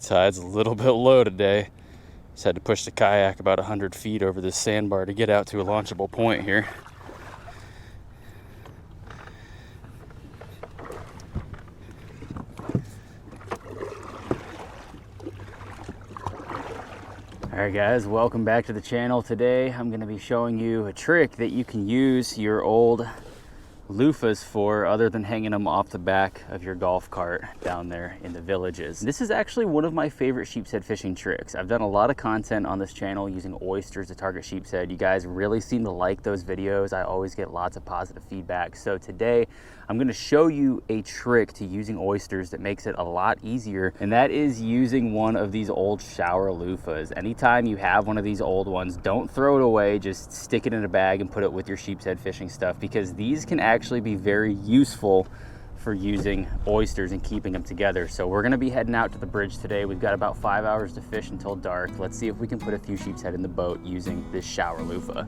Tide's a little bit low today. Just had to push the kayak about 100 feet over this sandbar to get out to a launchable point here. Alright guys, welcome back to the channel. Today I'm going to be showing you a trick that you can use your old loofahs for other than hanging them off the back of your golf cart down there in the villages. This is actually one of my favorite sheepshead fishing tricks. I've done a lot of content on this channel using oysters to target sheepshead. You guys really seem to like those videos. I always get lots of positive feedback. So today I'm going to show you a trick to using oysters that makes it a lot easier, and that is using one of these old shower loofahs. Anytime you have one of these old ones, don't throw it away, just stick it in a bag and put it with your sheepshead fishing stuff, because these can actually be very useful for using oysters and keeping them together. So we're going to be heading out to the bridge today. We've got about 5 hours to fish until dark. Let's see if we can put a few sheepshead in the boat using this shower loofah.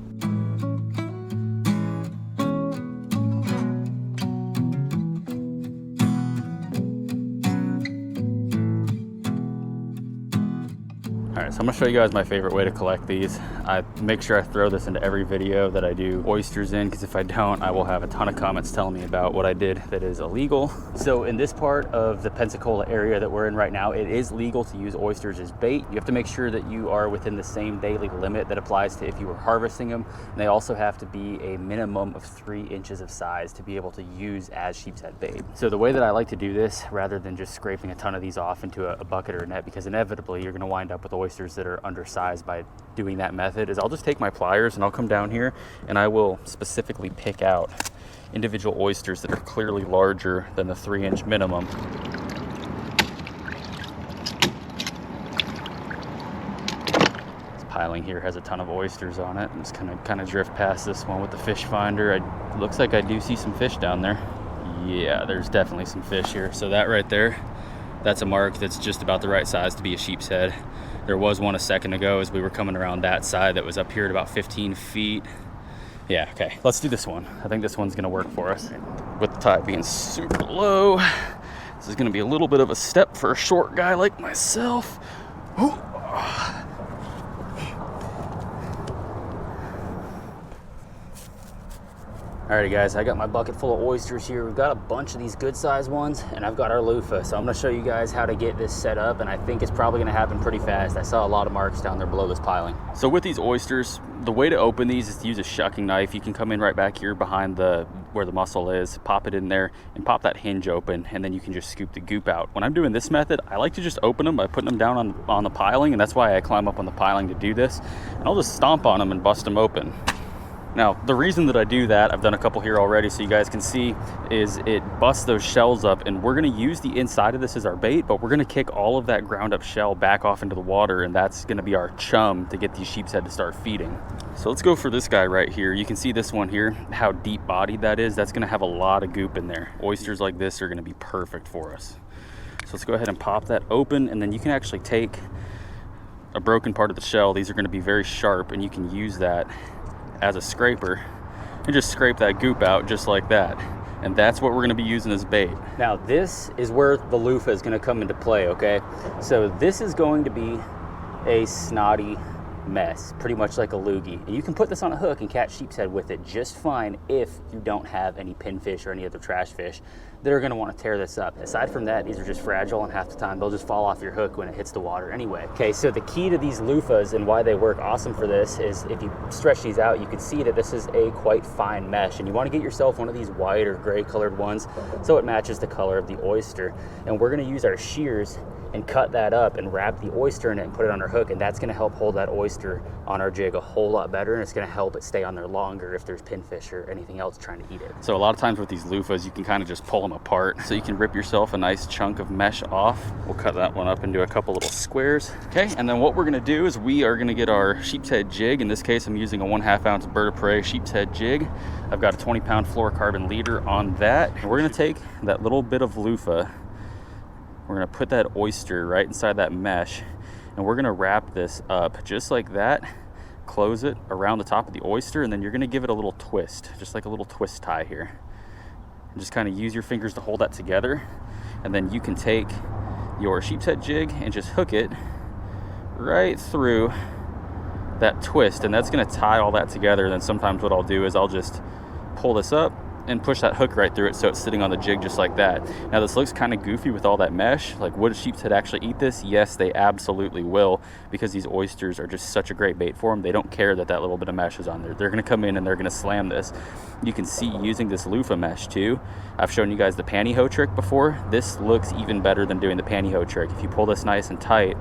So I'm gonna show you guys my favorite way to collect these. I make sure I throw this into every video that I do oysters in, because if I don't, I will have a ton of comments telling me about what I did that is illegal. So in this part of the Pensacola area that we're in right now, it is legal to use oysters as bait. You have to make sure that you are within the same daily limit that applies to if you were harvesting them. And they also have to be a minimum of 3 inches of size to be able to use as sheepshead bait. So the way that I like to do this, rather than just scraping a ton of these off into a bucket or a net, because inevitably you're gonna wind up with oysters that are undersized by doing that method, is I'll just take my pliers and I'll come down here and I will specifically pick out individual oysters that are clearly larger than the 3-inch minimum. This piling here has a ton of oysters on it. I'm just kind of drift past this one with the fish finder. It looks like I do see some fish down there. Yeah, there's definitely some fish here. So that right there, that's a mark that's just about the right size to be a sheepshead. There was one a second ago as we were coming around that side that was up here at about 15 feet. Yeah, okay, let's do this one. I think this one's gonna work for us. With the tide being super low, this is gonna be a little bit of a step for a short guy like myself. Ooh. Alrighty guys, I got my bucket full of oysters here. We've got a bunch of these good sized ones, and I've got our loofah. So I'm gonna show you guys how to get this set up, and I think it's probably gonna happen pretty fast. I saw a lot of marks down there below this piling. So with these oysters, the way to open these is to use a shucking knife. You can come in right back here behind where the mussel is, pop it in there and pop that hinge open, and then you can just scoop the goop out. When I'm doing this method, I like to just open them by putting them down on the piling, and that's why I climb up on the piling to do this. And I'll just stomp on them and bust them open. Now, the reason that I do that, I've done a couple here already so you guys can see, is it busts those shells up, and we're gonna use the inside of this as our bait, but we're gonna kick all of that ground up shell back off into the water, and that's gonna be our chum to get these sheepshead to start feeding. So let's go for this guy right here. You can see this one here, how deep bodied that is. That's gonna have a lot of goop in there. Oysters like this are gonna be perfect for us. So let's go ahead and pop that open, and then you can actually take a broken part of the shell. These are gonna be very sharp, and you can use that as a scraper and just scrape that goop out just like that. And that's what we're going to be using as bait. Now this is where the loofah is going to come into play, okay? So this is going to be a snotty mess, pretty much like a loogie. And you can put this on a hook and catch sheepshead with it just fine if you don't have any pinfish or any other trash fish that are gonna wanna tear this up. Aside from that, these are just fragile, and half the time they'll just fall off your hook when it hits the water anyway. Okay, so the key to these loofahs and why they work awesome for this is if you stretch these out, you can see that this is a quite fine mesh, and you wanna get yourself one of these white or gray colored ones so it matches the color of the oyster. And we're gonna use our shears and cut that up and wrap the oyster in it and put it on our hook, and that's gonna help hold that oyster on our jig a whole lot better, and it's gonna help it stay on there longer if there's pinfish or anything else trying to eat it. So a lot of times with these loofahs, you can kind of just pull them apart, so you can rip yourself a nice chunk of mesh off. We'll cut that one up into a couple little squares. Okay, and then what we're gonna do is we are gonna get our sheepshead jig. In this case, I'm using a 1/2 ounce bird of prey sheepshead jig. I've got a 20-pound fluorocarbon leader on that. And we're gonna take that little bit of loofah, we're gonna put that oyster right inside that mesh, and we're gonna wrap this up just like that, close it around the top of the oyster, and then you're gonna give it a little twist, just like a little twist tie here. And just kind of use your fingers to hold that together, and then you can take your sheepshead jig and just hook it right through that twist, and that's going to tie all that together. Then sometimes what I'll do is I'll just pull this up and push that hook right through it so it's sitting on the jig just like that. Now this looks kind of goofy with all that mesh. Like, would a sheepshead actually eat this? Yes, they absolutely will, because these oysters are just such a great bait for them. They don't care that that little bit of mesh is on there. They're going to come in and they're going to slam this. You can see using this loofah mesh too. I've shown you guys the pantyhose trick before. This looks even better than doing the pantyhose trick. If you pull this nice and tight,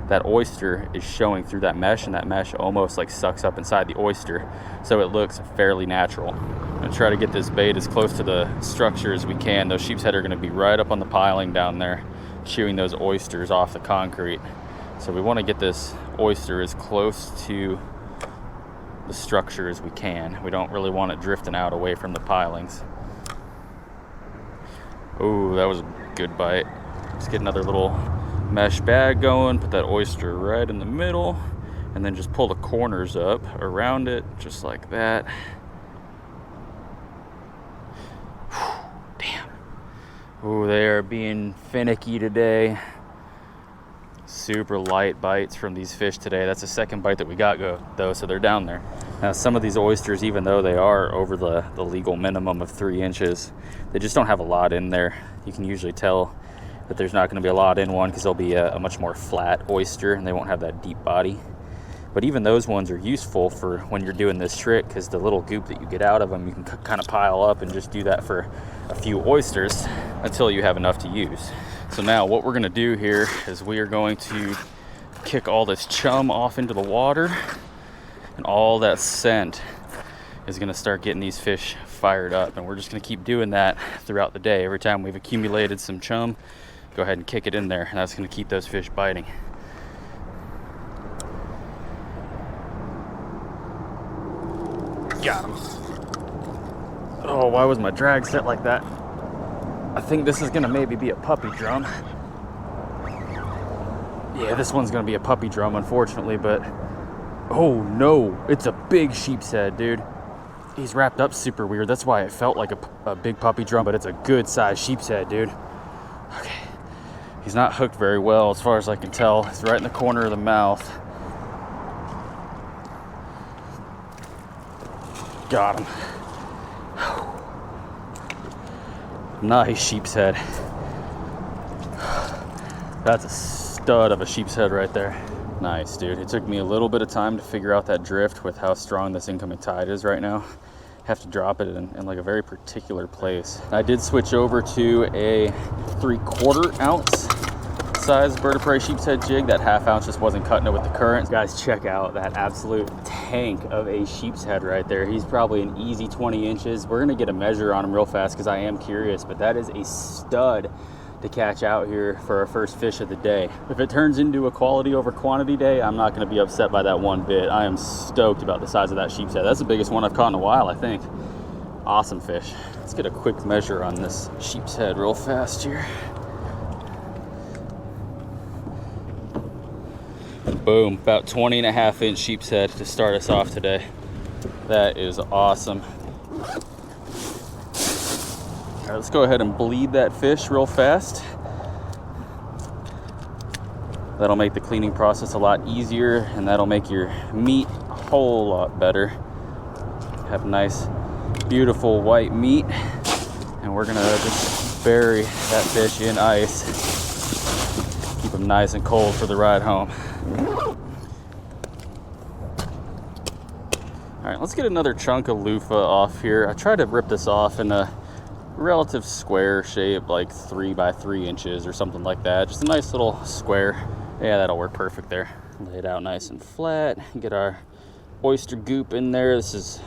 that oyster is showing through that mesh, and that mesh almost like sucks up inside the oyster, so it looks fairly natural. I'm gonna try to get this bait as close to the structure as we can. Those sheepshead are gonna be right up on the piling down there, chewing those oysters off the concrete. So we wanna get this oyster as close to the structure as we can. We don't really want it drifting out away from the pilings. Oh, that was a good bite. Let's get another little mesh bag going, put that oyster right in the middle, and then just pull the corners up around it just like that. Damn. Oh, they are being finicky today. Super light bites from these fish today. That's the second bite that we got though, so they're down there. Now some of these oysters, even though they are over the legal minimum of 3 inches, they just don't have a lot in there. You can usually tell that there's not going to be a lot in one because they'll be a much more flat oyster and they won't have that deep body. But even those ones are useful for when you're doing this trick, because the little goop that you get out of them, you can kind of pile up and just do that for a few oysters until you have enough to use. So now what we're going to do here is we are going to kick all this chum off into the water, and all that scent is going to start getting these fish fired up, and we're just going to keep doing that throughout the day. Every time we've accumulated some chum, go ahead and kick it in there, and that's going to keep those fish biting. Got him. Oh, why was my drag set like that? I think this is going to maybe be a puppy drum. Yeah, this one's going to be a puppy drum, unfortunately, but oh no, it's a big sheepshead, dude. He's wrapped up super weird. That's why it felt like a big puppy drum, but it's a good size sheepshead, dude. Okay. He's not hooked very well as far as I can tell. It's right in the corner of the mouth. Got him. Nice sheepshead. That's a stud of a sheepshead right there. Nice, dude. It took me a little bit of time to figure out that drift with how strong this incoming tide is right now. Have to drop it in like a very particular place. I did switch over to a 3/4 ounce size bird of prey sheepshead jig. That 1/2 ounce just wasn't cutting it with the current. Guys, check out that absolute tank of a sheepshead right there. He's probably an easy 20 inches. We're gonna get a measure on him real fast because I am curious, but that is a stud to catch out here for our first fish of the day. If it turns into a quality over quantity day, I'm not going to be upset by that one bit. I am stoked about the size of that sheepshead. That's the biggest one I've caught in a while, I think. Awesome fish. Let's get a quick measure on this sheepshead real fast here. Boom, about 20.5 inch sheepshead to start us off today. That is awesome. All right, let's go ahead and bleed that fish real fast. That'll make the cleaning process a lot easier, and that'll make your meat a whole lot better. Have nice, beautiful white meat, and we're gonna just bury that fish in ice. Keep them nice and cold for the ride home. All right, let's get another chunk of loofah off here. I tried to rip this off in a relative square shape, like 3 by 3 inches or something like that. Just a nice little square. Yeah, that'll work perfect there. Lay it out nice and flat. Get our oyster goop in there. This is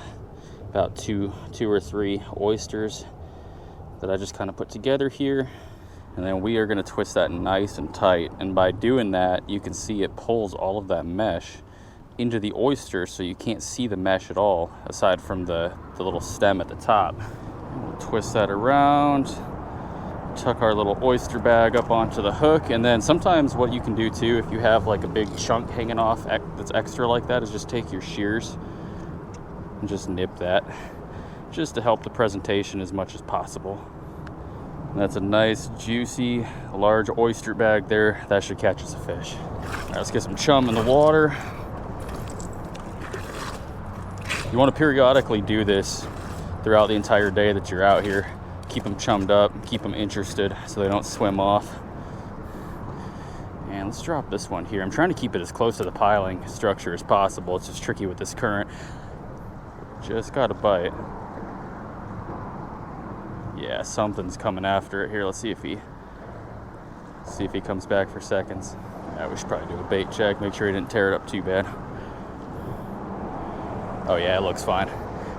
about two or three oysters that I just kind of put together here. And then we are going to twist that nice and tight. And by doing that, you can see it pulls all of that mesh into the oyster, so you can't see the mesh at all, aside from the little stem at the top. We'll twist that around, tuck our little oyster bag up onto the hook, and then sometimes what you can do too, if you have like a big chunk hanging off that's extra like that, is just take your shears and just nip that, just to help the presentation as much as possible. And that's a nice, juicy, large oyster bag there. That should catch us a fish. All right, let's get some chum in the water. You want to periodically do this throughout the entire day that you're out here. Keep them chummed up, keep them interested so they don't swim off. And let's drop this one here. I'm trying to keep it as close to the piling structure as possible. It's just tricky with this current. Just got a bite. Yeah, something's coming after it here. Let's see if he comes back for seconds. Yeah, we should probably do a bait check, make sure he didn't tear it up too bad. Oh yeah, it looks fine.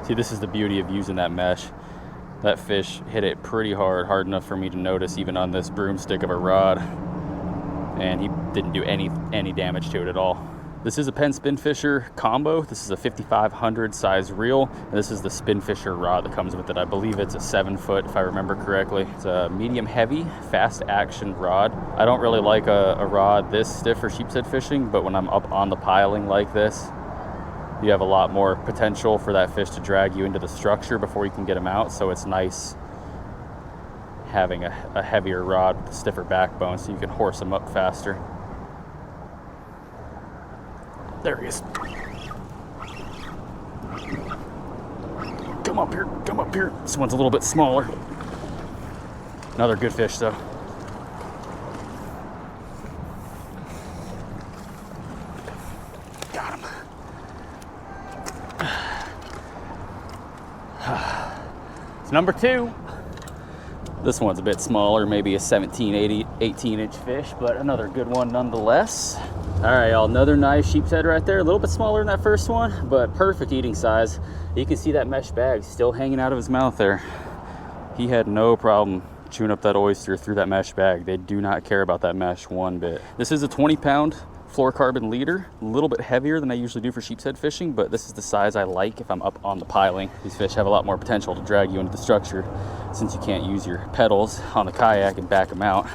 See, this is the beauty of using that mesh. That fish hit it pretty hard enough for me to notice even on this broomstick of a rod. And he didn't do any damage to it at all. This is a Penn Spin Fisher combo. This is a 5500 size reel, and this is the Spin Fisher rod that comes with it. I believe it's a 7 foot, if I remember correctly. It's a medium heavy, fast action rod. I don't really like a rod this stiff for sheepshead fishing, but when I'm up on the piling like this, you have a lot more potential for that fish to drag you into the structure before you can get him out. So it's nice having a heavier rod with a stiffer backbone so you can horse him up faster. There he is. Come up here, come up here. This one's a little bit smaller. Another good fish though. Got him. It's number 2. This one's a bit smaller, maybe a 18-inch fish, but another good one nonetheless. All right, y'all, another nice sheepshead right there. A little bit smaller than that first one, but perfect eating size. You can see that mesh bag still hanging out of his mouth there. He had no problem chewing up that oyster through that mesh bag. They do not care about that mesh one bit. This is a 20-pound fluorocarbon leader, a little bit heavier than I usually do for sheepshead fishing, but this is the size I like if I'm up on the piling. These fish have a lot more potential to drag you into the structure since you can't use your pedals on the kayak and back them out.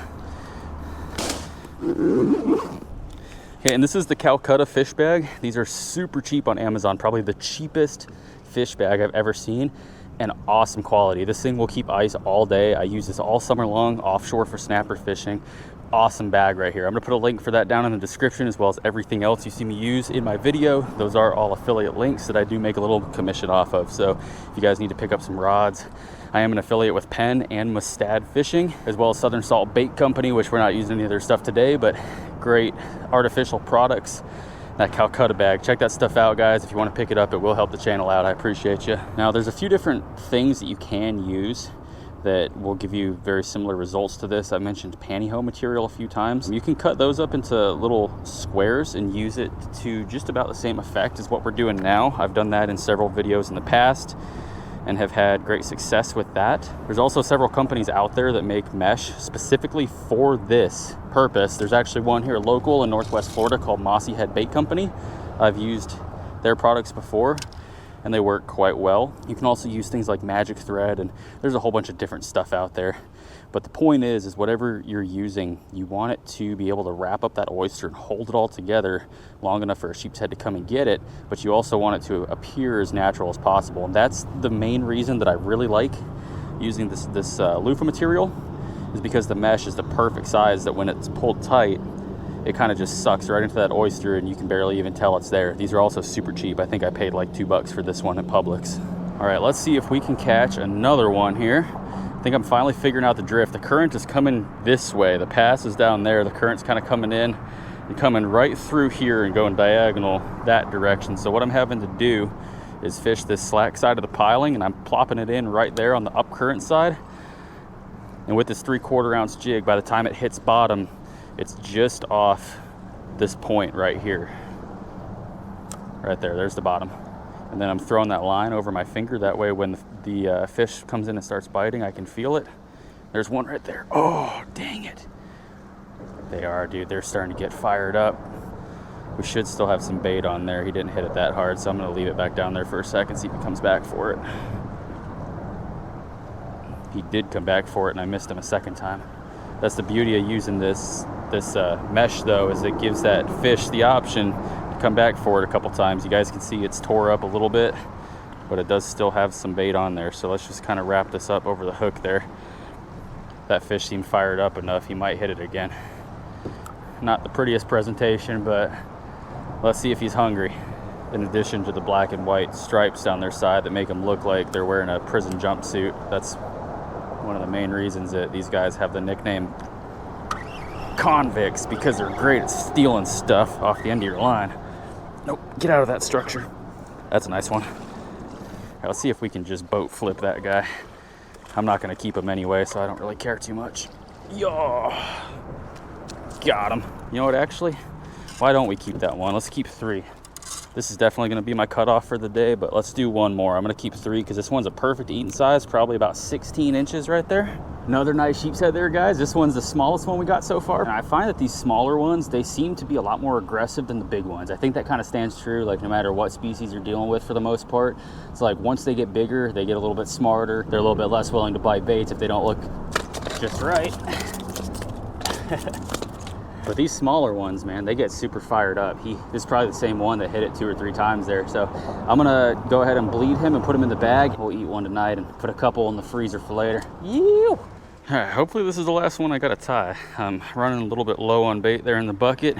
Okay, and this is the Calcutta fish bag. These are super cheap on Amazon, probably the cheapest fish bag I've ever seen, and awesome quality. This thing will keep ice all day. I use this all summer long offshore for snapper fishing. Awesome bag right here. I'm gonna put a link for that down in the description, as well as everything else you see me use in my video. Those are all affiliate links that I do make a little commission off of. So if you guys need to pick up some rods, I am an affiliate with PENN and Mustad Fishing, as well as Southern Salt Bait Company, which we're not using any of their stuff today, but great artificial products. That Calcutta bag, check that stuff out, guys. If you want to pick it up, it will help the channel out. I appreciate you. Now, there's a few different things that you can use that will give you very similar results to this. I mentioned pantyhose material a few times. You can cut those up into little squares and use it to just about the same effect as what we're doing now. I've done that in several videos in the past and have had great success with that. There's also several companies out there that make mesh specifically for this purpose. There's actually one here local in Northwest Florida called Mossy Head Bait Company. I've used their products before and they work quite well. You can also use things like magic thread, and there's a whole bunch of different stuff out there. But the point is whatever you're using, you want it to be able to wrap up that oyster and hold it all together long enough for a sheep's head to come and get it, but you also want it to appear as natural as possible. And that's the main reason that I really like using this LOOFAH material, is because the mesh is the perfect size that when it's pulled tight, it kind of just sucks right into that oyster and you can barely even tell it's there. These are also super cheap. I think I paid like $2 for this one at Publix. All right, let's see if we can catch another one here. I think I'm finally figuring out the drift. The current is coming this way. The pass is down there. The current's kind of coming in and coming right through here and going diagonal that direction. So what I'm having to do is fish this slack side of the piling, and I'm plopping it in right there on the up current side. And with this 3/4 ounce jig, by the time it hits bottom, it's just off this point right here. Right there, there's the bottom. And then I'm throwing that line over my finger. That way when the fish comes in and starts biting, I can feel it. There's one right there. Oh, dang it. They are, dude. They're starting to get fired up. We should still have some bait on there. He didn't hit it that hard, so I'm gonna leave it back down there for a second, see if he comes back for it. He did come back for it, and I missed him a second time. That's the beauty of using this mesh, though, is it gives that fish the option to come back for it a couple times. You guys can see it's tore up a little bit, but it does still have some bait on there. So let's just kind of wrap this up over the hook there. that fish seemed fired up enough, he might hit it again. Not the prettiest presentation, but let's see if he's hungry. In addition to the black and white stripes down their side that make them look like they're wearing a prison jumpsuit. That's one of the main reasons that these guys have the nickname convicts, because they're great at stealing stuff off the end of your line. Nope, get out of that structure. That's a nice one. Let's see if we can just boat flip that guy. I'm not gonna keep him anyway, so I don't really care too much. Yo, got him. You know what, actually, why don't we keep that one? Let's keep 3. This is definitely gonna be my cutoff for the day, but let's do one more. I'm gonna keep 3 because this one's a perfect eating size, probably about 16 inches right there. Another nice sheepshead there, guys. This one's the smallest one we got so far. And I find that these smaller ones, they seem to be a lot more aggressive than the big ones. I think that kind of stands true, like no matter what species you're dealing with for the most part. It's like once they get bigger, they get a little bit smarter. They're a little bit less willing to bite baits if they don't look just right. But these smaller ones, man, they get super fired up. This is probably the same one that hit it 2 or 3 times there. So I'm gonna go ahead and bleed him and put him in the bag. We'll eat one tonight and put a couple in the freezer for later. Yew! All right, hopefully this is the last one I gotta tie. I'm running a little bit low on bait there in the bucket.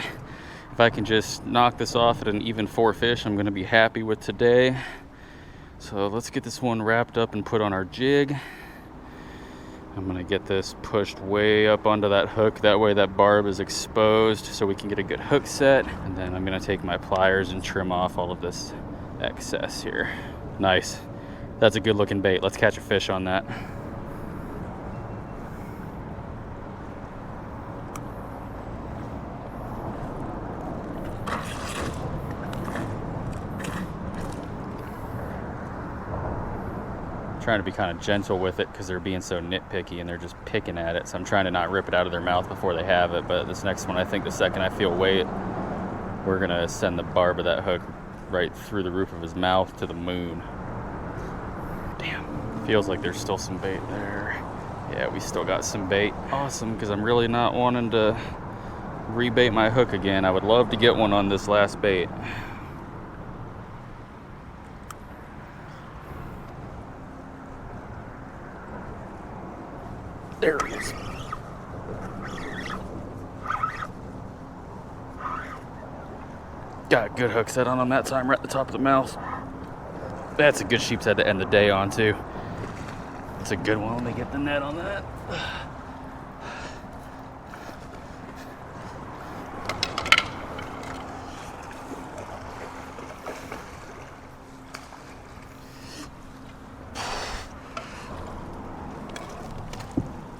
If I can just knock this off at an even 4 fish, I'm gonna be happy with today. So let's get this one wrapped up and put on our jig. I'm gonna get this pushed way up onto that hook. That way that barb is exposed so we can get a good hook set. And then I'm gonna take my pliers and trim off all of this excess here. Nice. That's a good looking bait. Let's catch a fish on that. Trying to be kind of gentle with it because they're being so nitpicky and they're just picking at it. So I'm trying to not rip it out of their mouth before they have it. But this next one, I think the second I feel weight, we're gonna send the barb of that hook right through the roof of his mouth to the moon. Damn, feels like there's still some bait there. Yeah, we still got some bait. Awesome, because I'm really not wanting to rebait my hook again. I would love to get one on this last bait. There he is. Got a good hook set on him that time, right at the top of the mouth. That's a good sheepshead to end the day on too. It's a good one when they get the net on that.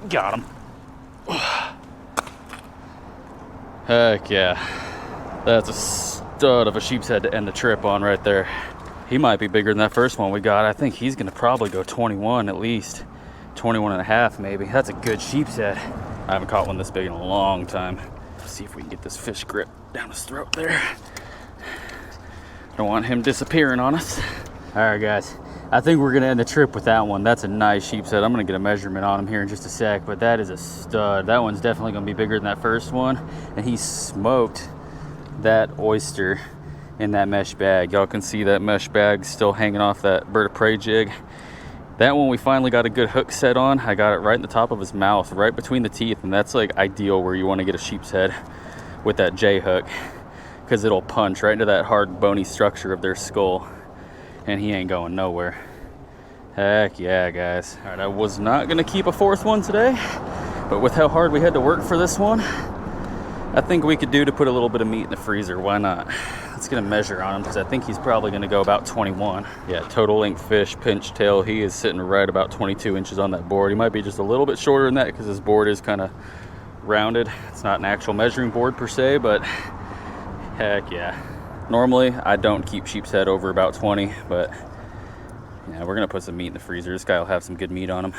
Got him. Heck yeah. That's a stud of a sheepshead to end the trip on right there. He might be bigger than that first one we got. I think he's gonna probably go 21 at least. 21 and a half maybe. That's a good sheepshead. I haven't caught one this big in a long time. Let's see if we can get this fish grip down his throat there. Don't want him disappearing on us. All right, guys. I think we're gonna end the trip with that one. That's a nice sheepshead. I'm gonna get a measurement on him here in just a sec, but that is a stud. That one's definitely gonna be bigger than that first one. And he smoked that oyster in that mesh bag. Y'all can see that mesh bag still hanging off that bird of prey jig. That one we finally got a good hook set on. I got it right in the top of his mouth, right between the teeth, and that's like ideal where you wanna get a sheepshead with that J hook, because it'll punch right into that hard bony structure of their skull. And he ain't going nowhere. Heck yeah, guys. All right, I was not gonna keep a 4th one today, but with how hard we had to work for this one, I think we could do to put a little bit of meat in the freezer. Why not? Let's get a measure on him because I think he's probably gonna go about 21. Yeah, total length fish, pinch tail. He is sitting right about 22 inches on that board. He might be just a little bit shorter than that because his board is kind of rounded. It's not an actual measuring board per se, but heck yeah. Normally, I don't keep sheepshead over about 20, but yeah, we're gonna put some meat in the freezer. This guy will have some good meat on him.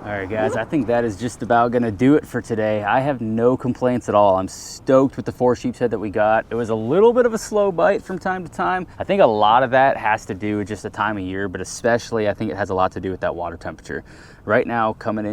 All right, guys, I think that is just about gonna do it for today. I have no complaints at all. I'm stoked with the 4 sheepshead that we got. It was a little bit of a slow bite from time to time. I think a lot of that has to do with just the time of year, but especially I think it has a lot to do with that water temperature. Right now, coming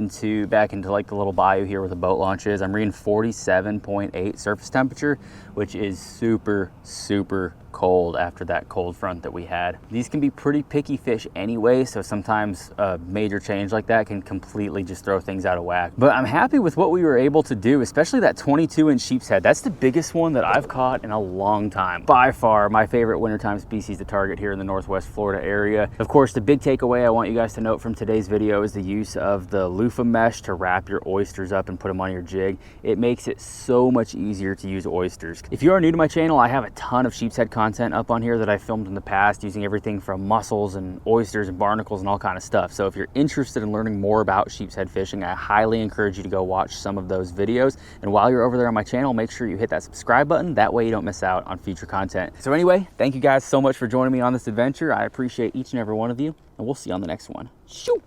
back into like the little bayou here where the boat launch is, I'm reading 47.8 surface temperature, which is super, super cold after that cold front that we had. These can be pretty picky fish anyway, so sometimes a major change like that can completely just throw things out of whack. But I'm happy with what we were able to do, especially that 22-inch sheepshead. That's the biggest one that I've caught in a long time. By far, my favorite wintertime species to target here in the Northwest Florida area. Of course, the big takeaway I want you guys to note from today's video is the use of the loofah mesh to wrap your oysters up and put them on your jig. It makes it so much easier to use oysters. If you are new to my channel, I have a ton of sheepshead content up on here that I filmed in the past using everything from mussels and oysters and barnacles and all kind of stuff. So if you're interested in learning more about sheepshead fishing, I highly encourage you to go watch some of those videos. And while you're over there on my channel, make sure you hit that subscribe button. That way you don't miss out on future content. So anyway, thank you guys so much for joining me on this adventure. I appreciate each and every one of you, and we'll see you on the next one. Shoo!